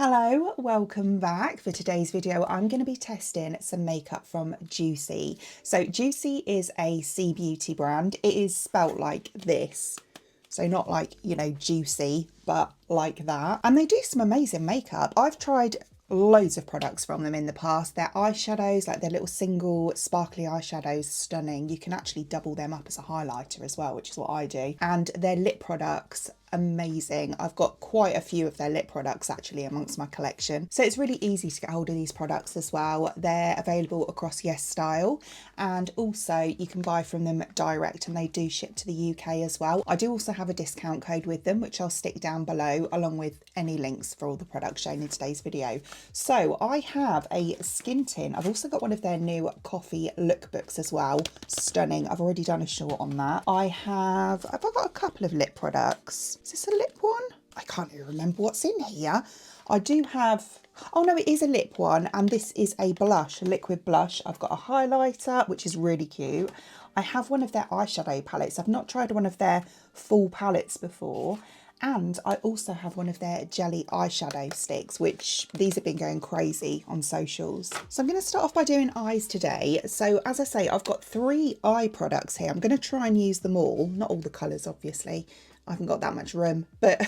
Hello, welcome back. For today's video, I'm going to be testing some makeup from JOOCYEE. So JOOCYEE is a sea beauty brand. It is spelt like this. So not like, you know, juicy, but like that. And they do some amazing makeup. I've tried loads of products from them in the past. Their eyeshadows, like their little single sparkly eyeshadows, stunning. You can actually double them up as a highlighter as well, which is what I do. And their lip products, amazing. I've got quite a few of their lip products actually amongst my collection. So it's really easy to get hold of these products as well. They're available across Yes Style, and also you can buy from them direct, and they do ship to the UK as well. I do also have a discount code with them, which I'll stick down below along with any links for all the products shown in today's video. So I have a skin tint. I've also got one of their new coffee lookbooks as well. Stunning. I've already done a short on that. I've got a couple of lip products. Is this a lip one? I can't even remember what's in here. I do have, oh no, it is a lip one, and this is a blush, a liquid blush. I've got a highlighter, which is really cute. I have one of their eyeshadow palettes. I've not tried one of their full palettes before. And I also have one of their jelly eyeshadow sticks, which these have been going crazy on socials. So I'm going to start off by doing eyes today. So as I say, I've got 3 eye products here. I'm going to try and use them all, not all the colours obviously. I haven't got that much room, but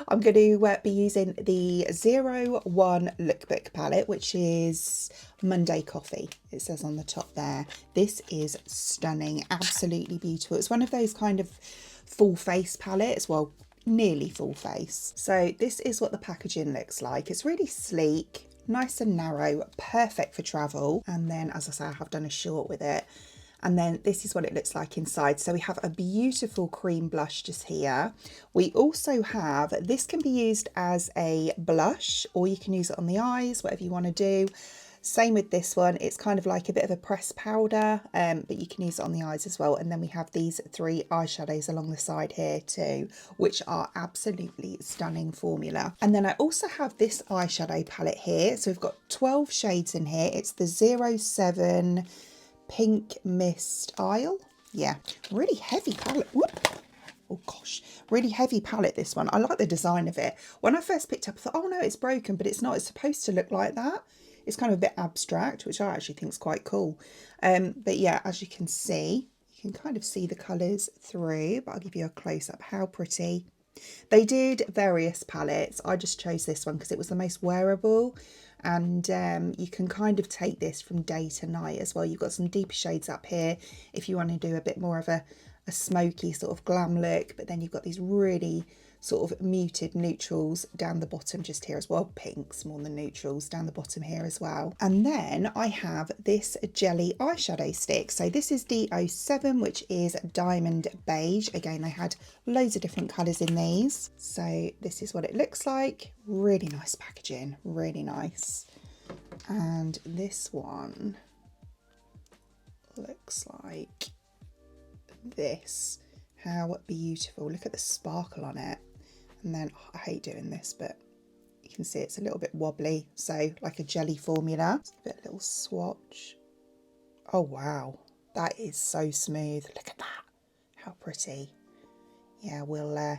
I'm going to be using the 01 Lookbook palette, which is Monday Coffee. It says on the top there. This is stunning, absolutely beautiful. It's one of those kind of full face palettes, well, nearly full face. So this is what the packaging looks like. It's really sleek, nice and narrow, perfect for travel. And then, as I say, I have done a short with it. And then this is what it looks like inside. So we have a beautiful cream blush just here. We also have, this can be used as a blush, or you can use it on the eyes, whatever you want to do. Same with this one. It's kind of like a bit of a pressed powder, but you can use it on the eyes as well. And then we have these 3 eyeshadows along the side here too, which are absolutely stunning formula. And then I also have this eyeshadow palette here. So we've got 12 shades in here. It's the 07 Pink Mist Isle. Yeah, really heavy palette. Whoop. Oh gosh, really heavy palette, this one. I like the design of it. When I first picked up, I thought, oh no, it's broken, but it's not. It's supposed to look like that. It's kind of a bit abstract, which I actually think is quite cool. But yeah, as you can see, you can kind of see the colours through, but I'll give you a close-up. How pretty. They did various palettes. I just chose this one because it was the most wearable. And you can kind of take this from day to night as well. You've got some deeper shades up here if you want to do a bit more of a smoky sort of glam look, but then you've got these really sort of muted neutrals down the bottom just here as well, pinks more than neutrals down the bottom here as well. And then I have this jelly eyeshadow stick. So this is D07, which is Diamond Beige. Again, they had loads of different colours in these. So this is what it looks like. Really nice packaging, really nice. And this one looks like this. How beautiful. Look at the sparkle on it. And then, oh, I hate doing this, but you can see it's a little bit wobbly, so like a jelly formula. Let's give it a little swatch. Oh wow, that is so smooth. Look at that, how pretty. Yeah, we'll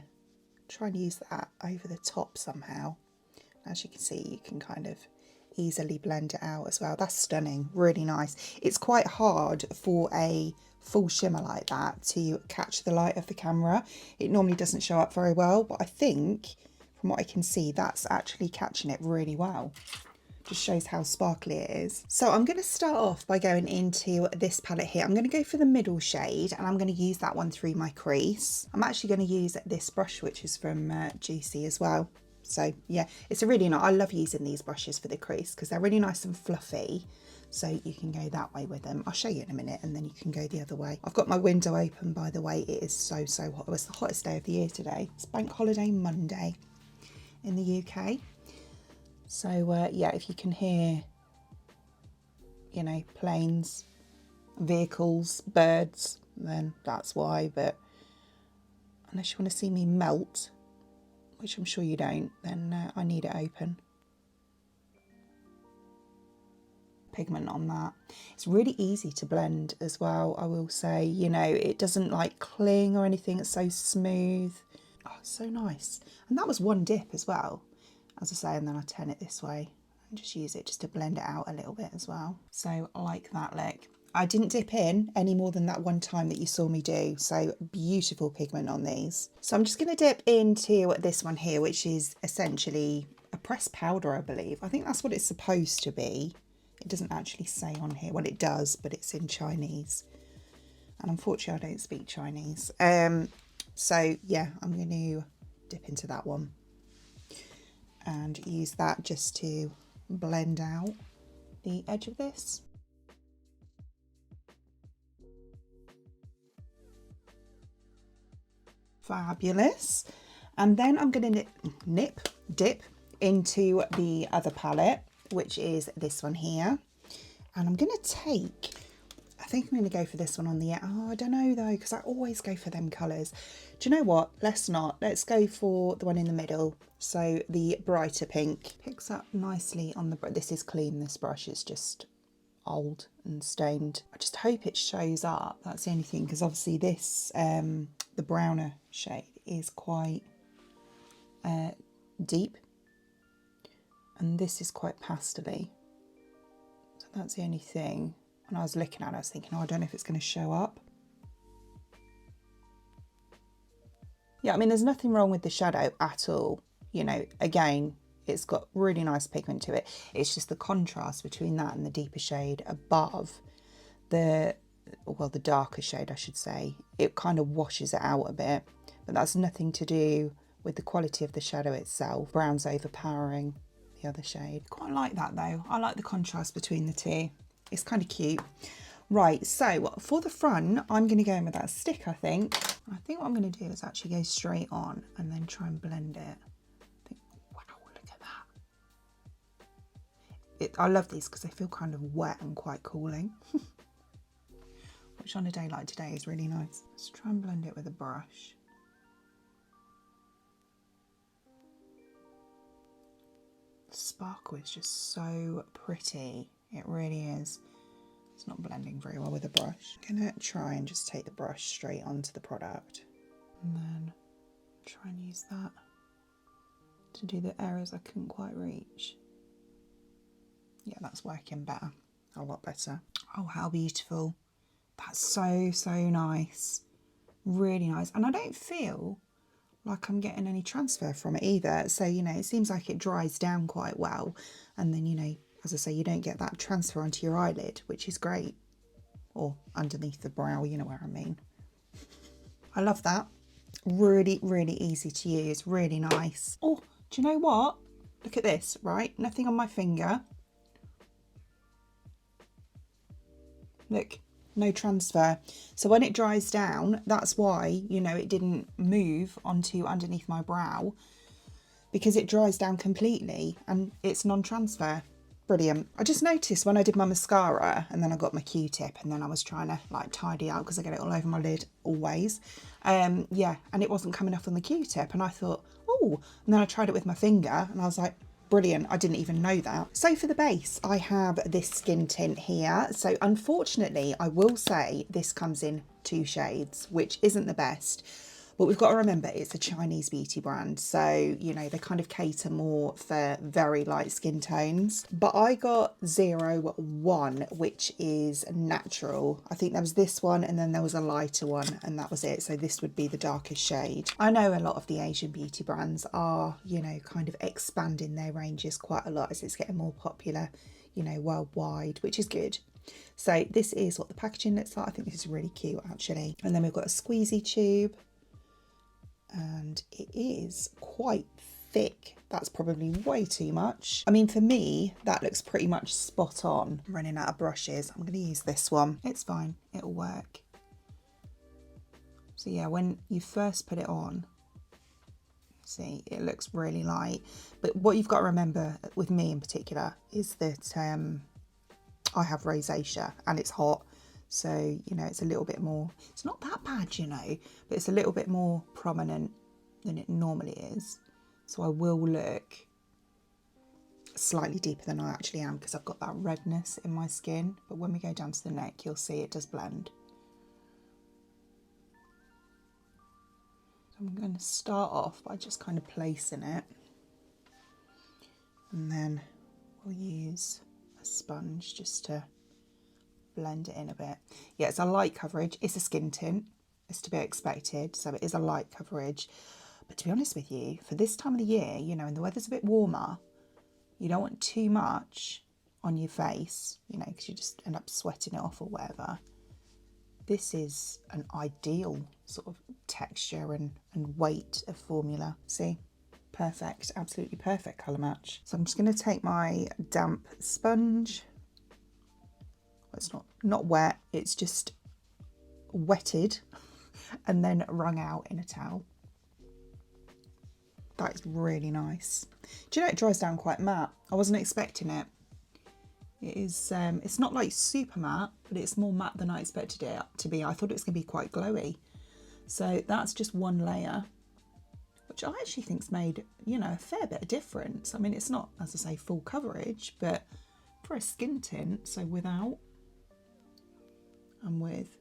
try and use that over the top somehow. As you can see, you can kind of easily blend it out as well. That's stunning, really nice. It's quite hard for a full shimmer like that to catch the light of the camera. It normally doesn't show up very well, but I think from what I can see, that's actually catching it really well. Just shows how sparkly it is. So I'm going to start off by going into this palette here. I'm going to go for the middle shade, and I'm going to use that one through my crease. I'm actually going to use this brush, which is from JOOCYEE as well. So yeah, it's a really nice, I love using these brushes for the crease because they're really nice and fluffy. So you can go that way with them. I'll show you in a minute, and then you can go the other way. I've got my window open, by the way. It is so, so hot. It was the hottest day of the year today. It's Bank Holiday Monday in the UK. So yeah, if you can hear, you know, planes, vehicles, birds, then that's why. But unless you want to see me melt, which I'm sure you don't, then I need it open. Pigment on that. It's really easy to blend as well, I will say. You know, it doesn't like cling or anything. It's so smooth. Oh, it's so nice. And that was one dip as well. as I say, and then I turn it this way and just use it just to blend it out a little bit as well. So I like that look. I didn't dip in any more than that one time that you saw me do, so beautiful pigment on these. So I'm just going to dip into this one here, which is essentially a pressed powder, I believe. I think that's what it's supposed to be. It doesn't actually say on here. Well, it does, but it's in Chinese. And unfortunately, I don't speak Chinese. So yeah, I'm going to dip into that one and use that just to blend out the edge of this. Fabulous. And then I'm going to dip into the other palette, which is this one here. And I'm going to take, I think I'm going to go for this one on the, oh, I don't know though, because I always go for them colours. Do you know what? Let's not. Let's go for the one in the middle. So the brighter pink picks up nicely on the, this is clean, this brush is just old and stained. I just hope it shows up. That's the only thing, because obviously this, the browner shade is quite deep. And this is quite pastel-y. So that's the only thing. When I was looking at it, I was thinking, oh, I don't know if it's going to show up. Yeah, I mean, there's nothing wrong with the shadow at all. You know, again, it's got really nice pigment to it. It's just the contrast between that and the deeper shade above the, well, the darker shade, I should say. It kind of washes it out a bit, but that's nothing to do with the quality of the shadow itself. Brown's overpowering the other shade. Quite like that though. I like the contrast between the two. It's kind of cute. Right, so for the front, I'm going to go in with that stick, I think. I think what I'm going to do is actually go straight on and then try and blend it. Wow, look at that. I love these because they feel kind of wet and quite cooling. Which on a day like today is really nice. Let's try and blend it with a brush. The sparkle is just so pretty. It really is. It's not blending very well with a brush. I'm gonna try and just take the brush straight onto the product and then try and use that to do the areas I couldn't quite reach. Yeah, that's working better, a lot better. Oh, how beautiful. That's so, so nice. Really nice. And I don't feel like I'm getting any transfer from it either. So, you know, it seems like it dries down quite well. And then, you know, as I say, you don't get that transfer onto your eyelid, which is great. Or underneath the brow, you know where I mean. I love that. Really, really easy to use. Really nice. Oh, do you know what? Look at this, right? Nothing on my finger. Look, no transfer. So when it dries down, that's why, you know, it didn't move onto underneath my brow, because it dries down completely and it's non-transfer. Brilliant. I just noticed when I did my mascara and then I got my Q-tip and then I was trying to like tidy out because I get it all over my lid always. Yeah, and it wasn't coming off on the Q-tip and I thought, oh, and then I tried it with my finger and I was like, brilliant, I didn't even know that. So for the base, I have this skin tint here. So unfortunately, I will say this comes in 2 shades, which isn't the best. But we've got to remember it's a Chinese beauty brand. So, you know, they kind of cater more for very light skin tones. But I got 01, which is natural. I think there was this one and then there was a lighter one and that was it. So this would be the darkest shade. I know a lot of the Asian beauty brands are, you know, kind of expanding their ranges quite a lot as it's getting more popular, you know, worldwide, which is good. So this is what the packaging looks like. I think this is really cute actually. And then we've got a squeezy tube. And it is quite thick. That's probably way too much. I mean, for me, that looks pretty much spot on. I'm running out of brushes. I'm going to use this one. It's fine. It'll work. So yeah, when you first put it on, see, it looks really light. But what you've got to remember with me in particular is that I have rosacea and it's hot. So, you know, it's a little bit more, it's not that bad, you know, but it's a little bit more prominent than it normally is. So I will look slightly deeper than I actually am because I've got that redness in my skin. But when we go down to the neck, you'll see it does blend. So I'm going to start off by just kind of placing it. And then we'll use a sponge just to blend it in a bit. Yeah, it's a light coverage. It's a skin tint. It's to be expected. So it is a light coverage. But to be honest with you, for this time of the year, you know, and the weather's a bit warmer, you don't want too much on your face, you know, because you just end up sweating it off or whatever. This is an ideal sort of texture and weight of formula. See? Perfect, absolutely perfect colour match. So I'm just going to take my damp sponge. Well, it's not wet, it's just wetted and then wrung out in a towel. That is really nice. Do you know it dries down quite matte? I wasn't expecting it. It is, it's not like super matte, but it's more matte than I expected it to be. I thought it was going to be quite glowy. So that's just one layer, which I actually think's made, you know, a fair bit of difference. I mean, it's not, as I say, full coverage, but for a skin tint, so without and with.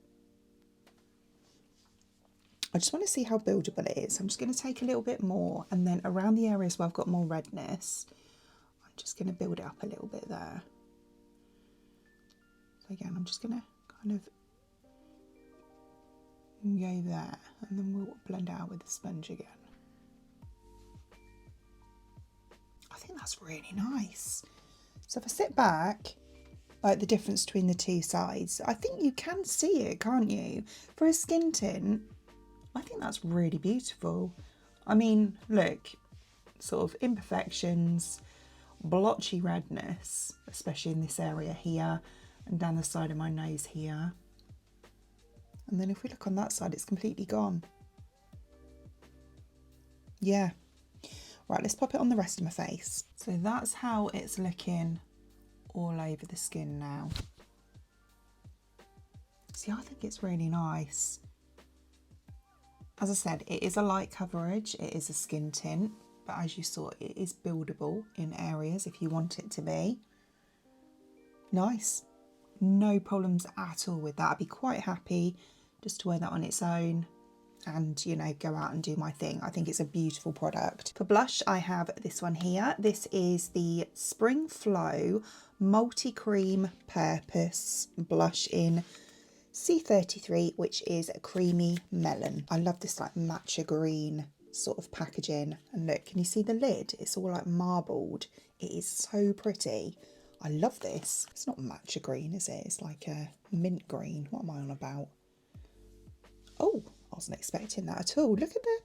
I just want to see how buildable it is. I'm just going to take a little bit more, and then around the areas where I've got more redness, I'm just going to build it up a little bit there. So again, I'm just going to kind of go there, and then we'll blend out with the sponge again. I think that's really nice. So if I sit back, like the difference between the two sides, I think you can see it, can't you? For a skin tint, I think that's really beautiful. I mean, look, sort of imperfections, blotchy redness, especially in this area here and down the side of my nose here. And then if we look on that side, it's completely gone. Yeah. Right, let's pop it on the rest of my face. So that's how it's looking all over the skin now. See, I think it's really nice. As I said, it is a light coverage, it is a skin tint, but as you saw, it is buildable in areas if you want it to be. Nice. No problems at all with that. I'd be quite happy just to wear that on its own and, you know, go out and do my thing. I think it's a beautiful product. For blush, I have this one here. This is the Spring Flow Multi Cream Purpose blush in C33, which is a creamy melon. I love this like matcha green sort of packaging. And look, can you see the lid? It's all like marbled. It is so pretty. I love this. It's not matcha green, is it? It's like a mint green. What am I on about? Oh, I wasn't expecting that at all. Look at the,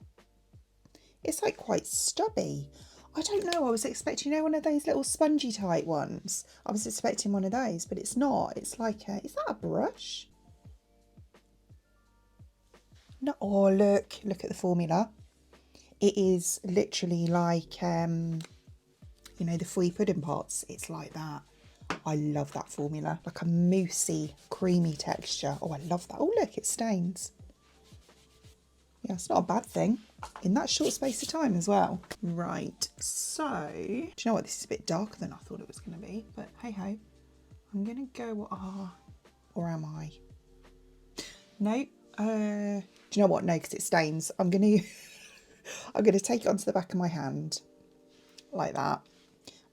it's like quite stubby. I don't know, I was expecting, you know, one of those little spongy type ones. I was expecting one of those, but it's not. It's like a, is that a brush? No, oh look at the formula. It is literally like, you know, the free pudding pots. It's like that. I love that formula. Like a moussey, creamy texture. Oh, I love that. Oh, look, it stains. Yeah, it's not a bad thing in that short space of time as well. Right, so, do you know what? This is a bit darker than I thought it was going to be, but hey ho. I'm going to go, or am I? No, do you know what? No, because it stains. I'm going to take it onto the back of my hand like that.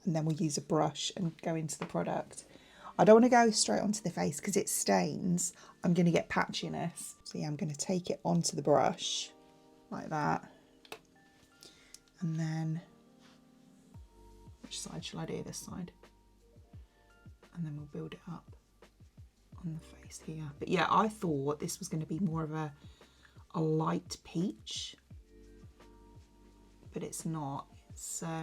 And then we'll use a brush and go into the product. I don't want to go straight onto the face because it stains. I'm going to get patchiness. So yeah, I'm going to take it onto the brush like that. And then, which side shall I do? This side. And then we'll build it up on the face here. But yeah, I thought this was going to be more of a light peach. But it's not. It's, I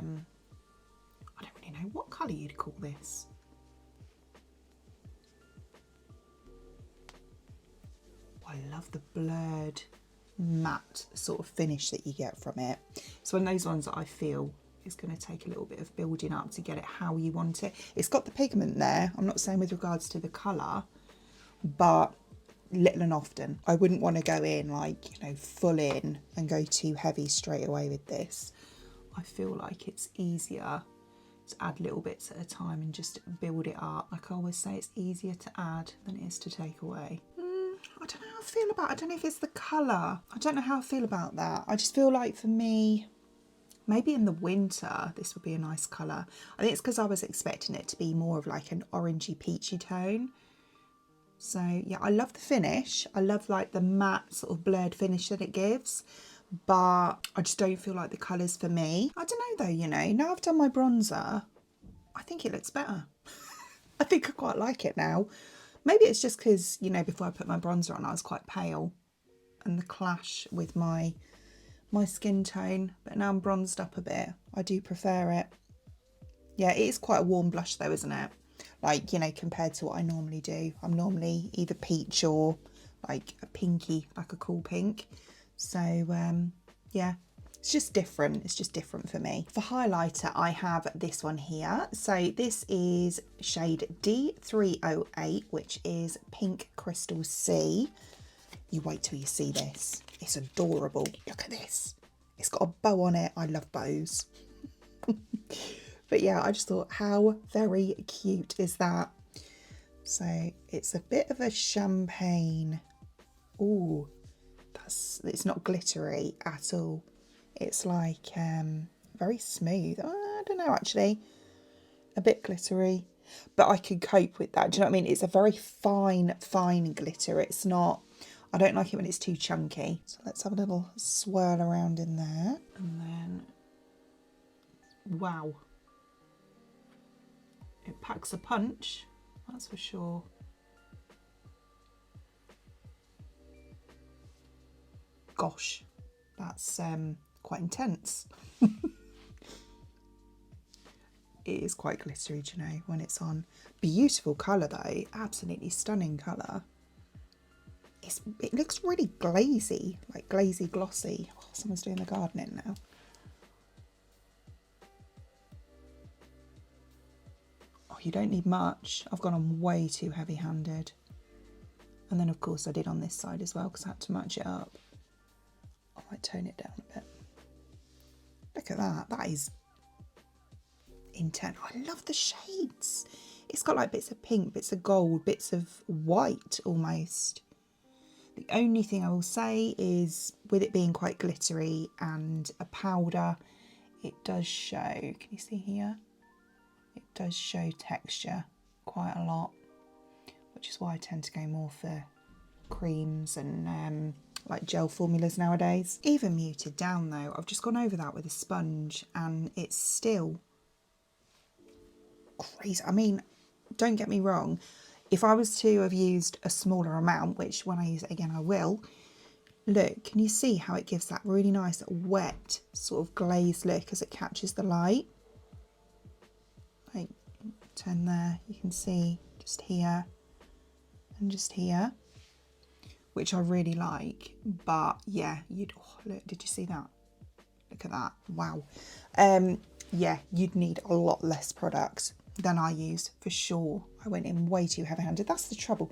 don't really know what colour you'd call this. I love the blurred matte sort of finish that you get from it. It's one of those ones that I feel is going to take a little bit of building up to get it how you want it. It's got the pigment there. I'm not saying with regards to the colour, but little and often. I wouldn't want to go in like, you know, full in and go too heavy straight away with this. I feel like it's easier to add little bits at a time and just build it up. Like I always say, it's easier to add than it is to take away. I don't know how I feel about it. I don't know if it's the colour. I don't know how I feel about that. I just feel like for me, Maybe in the winter, this would be a nice colour. I think it's because I was expecting it to be more of like an orangey peachy tone. So yeah, I love the finish. I love like the matte sort of blurred finish that it gives, but I just don't feel like the colour's for me. I don't know though, you know, now I've done my bronzer, I think it looks better. I think I quite like it now. Maybe it's just because, you know, before I put my bronzer on, I was quite pale and the clash with my skin tone, but now I'm bronzed up a bit. I do prefer it. Yeah, it is quite a warm blush though, isn't it? Like, you know, compared to what I normally do. I'm normally either peach or like a pinky, like a cool pink. So yeah, it's just different. It's just different for me. For highlighter, I have this one here. So this is shade D308, which is Pink Crystal C. You wait till you see this. It's adorable. Look at this. It's got a bow on it. I love bows. But yeah, I just thought, how very cute is that? So it's a bit of a champagne. Ooh, it's not glittery at all. It's like very smooth. I don't know, actually. A bit glittery, but I could cope with that. Do you know what I mean? It's a very fine glitter. It's not, I don't like it when it's too chunky. So let's have a little swirl around in there. And then, wow. It packs a punch, that's for sure. Gosh, that's quite intense. It is quite glittery, do you know, when it's on. Beautiful colour though, absolutely stunning colour. It looks really glazy, like glazy glossy. Oh, someone's doing the gardening now. You don't need much. I've gone on way too heavy-handed. And then of course I did on this side as well because I had to match it up. I might tone it down a bit. Look at that. That is intense. I love the shades. It's got like bits of pink, bits of gold, bits of white almost. The only thing I will say is with it being quite glittery and a powder, it does show, can you see here? It does show texture quite a lot, which is why I tend to go more for creams and like gel formulas nowadays. Even muted down though, I've just gone over that with a sponge and it's still crazy. I mean, don't get me wrong, if I was to have used a smaller amount, which when I use it again I will, look, can you see how it gives that really nice wet sort of glazed look as it catches the light? Like, turn there, you can see just here and just here, which I really like. But yeah, oh, look, did you see that? Look at that, wow. Yeah, you'd need a lot less product than I use for sure. I went in way too heavy-handed. That's the trouble.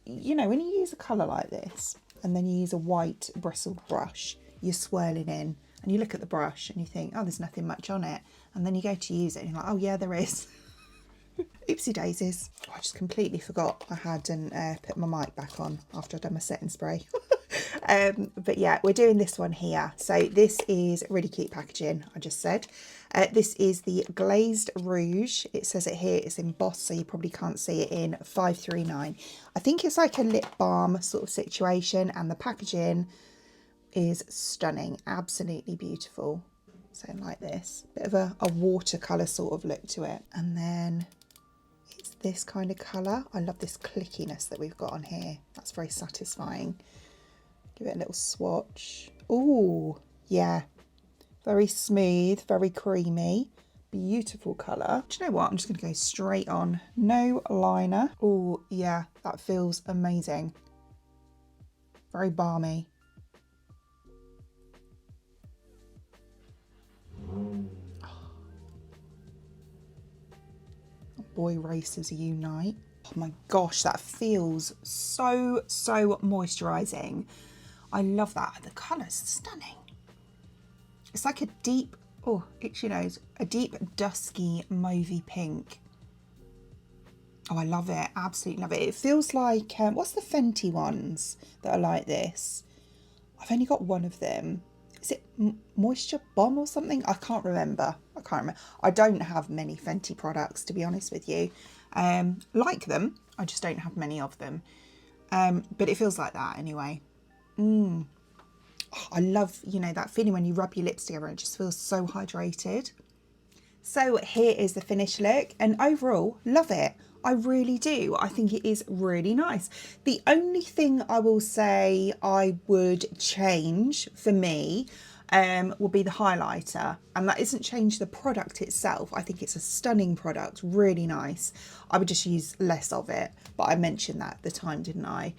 You know, when you use a colour like this and then you use a white bristled brush, you're swirling in and you look at the brush and you think, oh, there's nothing much on it. And then you go to use it and you're like, oh yeah, there is. Oopsie daisies. Oh, I just completely forgot I hadn't put my mic back on after I'd done my setting spray. But yeah, we're doing this one here. So this is really cute packaging, I just said. This is the Glazed Rouge. It says it here, it's embossed, so you probably can't see it, in 539. I think it's like a lip balm sort of situation, and the packaging is stunning, absolutely beautiful. So like this, bit of a watercolour sort of look to it. And then it's this kind of colour. I love this clickiness that we've got on here. That's very satisfying. Give it a little swatch. Ooh, yeah. Very smooth, very creamy. Beautiful colour. Do you know what? I'm just going to go straight on. No liner. Oh, yeah, that feels amazing. Very balmy. Boy racers unite. Oh my gosh, that feels so moisturising. I love that. The colour's stunning. It's like a deep, oh, itchy nose, a deep dusky mauvey pink. Oh, I love it. Absolutely love it. It feels like, what's the Fenty ones that are like this? I've only got one of them. is it Moisture Bomb or something? I can't remember. I don't have many Fenty products, to be honest with you. Like them, I just don't have many of them. But it feels like that anyway. Oh, I love, you know, that feeling when you rub your lips together and it just feels so hydrated. So here is the finished look, and overall, love it. I really do. I think it is really nice. The only thing I will say I would change for me will be the highlighter, and that isn't change the product itself. I think it's a stunning product, really nice. I would just use less of it, but I mentioned that at the time, didn't I?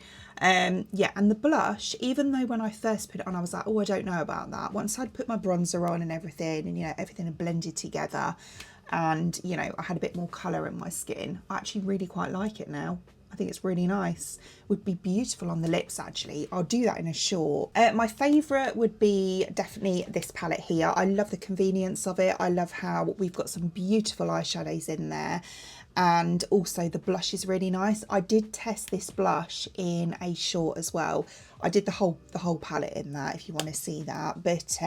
Yeah, and the blush, even though when I first put it on I was like, oh, I don't know about that. Once I'd put my bronzer on and everything, and you know, everything had blended together, and you know, I had a bit more colour in my skin, I actually really quite like it now. I think it's really nice. Would be beautiful on the lips actually. I'll do that in a short. My favourite would be definitely this palette here. I love the convenience of it. I love how we've got some beautiful eyeshadows in there. And also the blush is really nice. I did test this blush in a short as well. I did the whole palette in that if you want to see that. But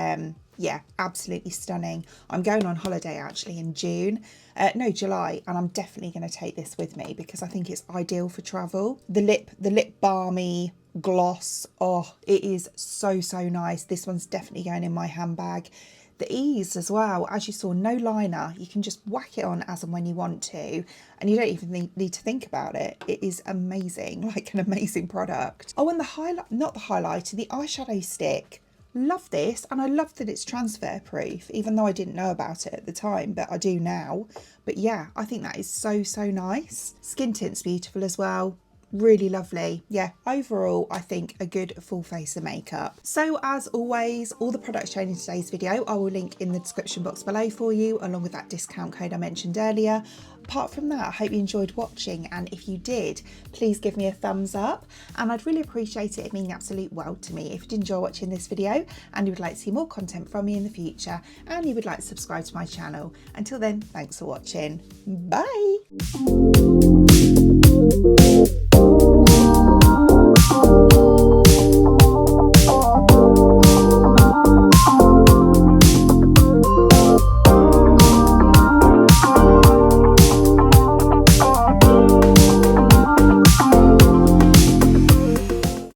yeah, absolutely stunning. I'm going on holiday actually in June. No, July, and I'm definitely going to take this with me because I think it's ideal for travel. The lip balmy gloss, oh, it is so nice. This one's definitely going in my handbag. The ease as well, as you saw, no liner. You can just whack it on as and when you want to, and you don't even need to think about it. It is amazing, like an amazing product. Oh, and the highlighter, the eyeshadow stick. Love this, and I love that it's transfer proof, even though I didn't know about it at the time, but I do now. But yeah, I think that is so nice. Skin tint's beautiful as well. Really lovely. Yeah, overall I think a good full face of makeup. So as always, all the products shown in today's video I will link in the description box below for you, along with that discount code I mentioned earlier. Apart from that, I hope you enjoyed watching, and if you did, please give me a thumbs up, and I'd really appreciate it. It means absolute world to me. If you did enjoy watching this video and you would like to see more content from me in the future, and you would like to subscribe to my channel. Until then, thanks for watching. Bye.